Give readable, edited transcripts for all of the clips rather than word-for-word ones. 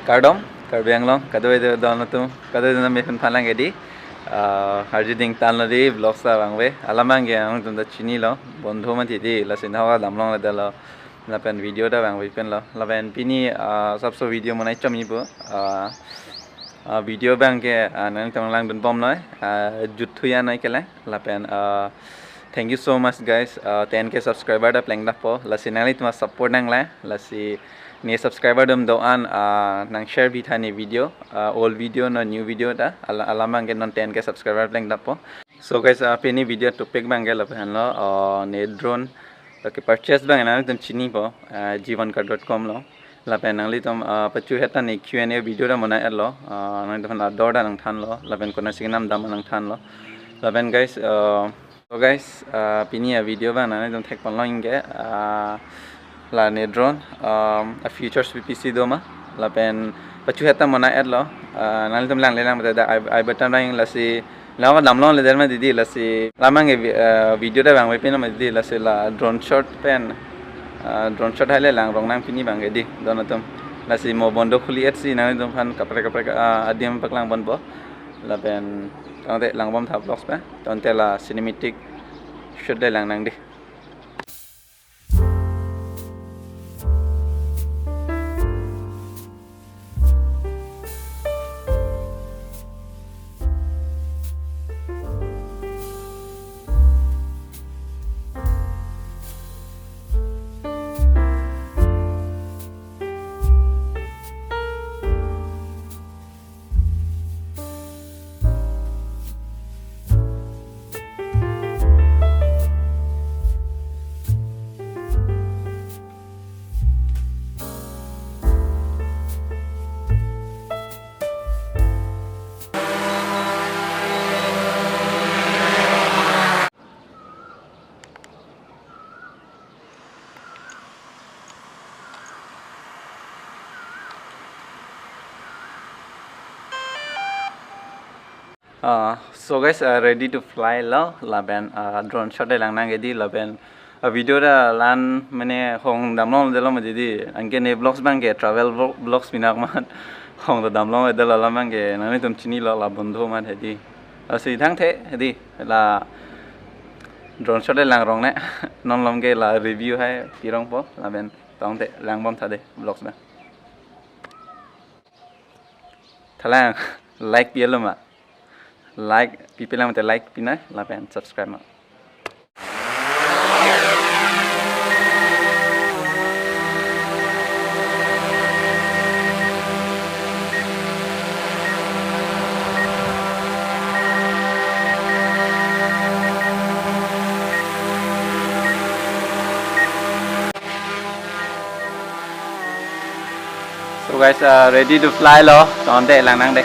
Kardom, Karbianglong, Kadoy Donatum, Kadoy na may panpalang edi. Harjiding tan la di vlog sa bangwe alamang ge ang tunda chini lo bondho man ti di la sin hawa damlong la dalo la pen video da bangwe pen lo la pen pini sabso video monai chomi bo video bang ke nang tong lang dun bom noi juthuya nai kele la pen thank you so much guys 10k subscriber da pleng da po la sinali tuma support nang la si ni subscriber dum do an nang share bi thani video old video no new video da alamang non 10k subscriber pleng da po so guys pini video topic bang gel pan lo ne drone ke purchase bang nang tum chini po jivancar.com lo la pen nang li tum pachu heta ni Q&A video da mona lo nang tum la dor da nang than lo la pen kona singnam dam nang than lo la pen guys so guys pini video bang nang tum thek pon lo inge la ne drone a features PPC doma la pen pachu heta mona lo nang tum lang lelang bata I button ring la si lawa damlong le derma didi la si lamang video da bang pen ma didi la si la drone shot pen drone shot hale lang rong nang pini bang edi donatum la si mo bondo khuli at si nang tum phan kapre adiam paklang bon bo la pen tonte lang bom tha vlogs pa tonte la cinematic shot de lang nang di so guys ready to fly lo laben drone shot de lang nang edi laben video da lan mane hong damlong de lo ma di anke ne vlogs bang ke travel vlogs binak man hong da damlong de la mang ke nang tum chini lo la bondho man hedi si thang the hedi la drone shot de lang rong ne non lom ke la review hai pirong po laben tong te lang bom tha de vlogs na thalang like pi lo ma like people yang like pina la pen subscribe ma so guys ready to fly lo tonte lang nang de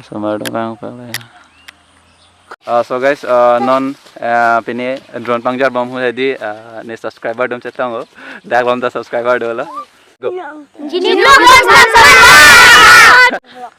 Sama orang pala. So guys, non pini drone pangjar bom hu di ne subscriber dom chetang ho. Dak bom ta subscriber do la. Go.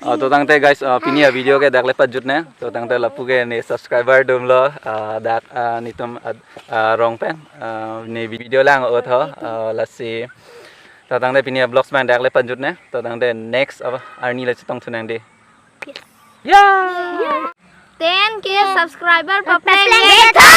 तो तंगते गाइस पिनिया वीडियो के दाखले पर जुटने तो तंगते लपु के ने सब्सक्राइबर डुम लो दाक नितम रोंग पेन ने वीडियो लांग ओ थो लसी तो तंगते पिनिया ब्लॉग्स में दाखले पर जुटने तो तंगते नेक्स्ट अब आर्नी ले चितंग सुनांग दे या 10K subscriber per play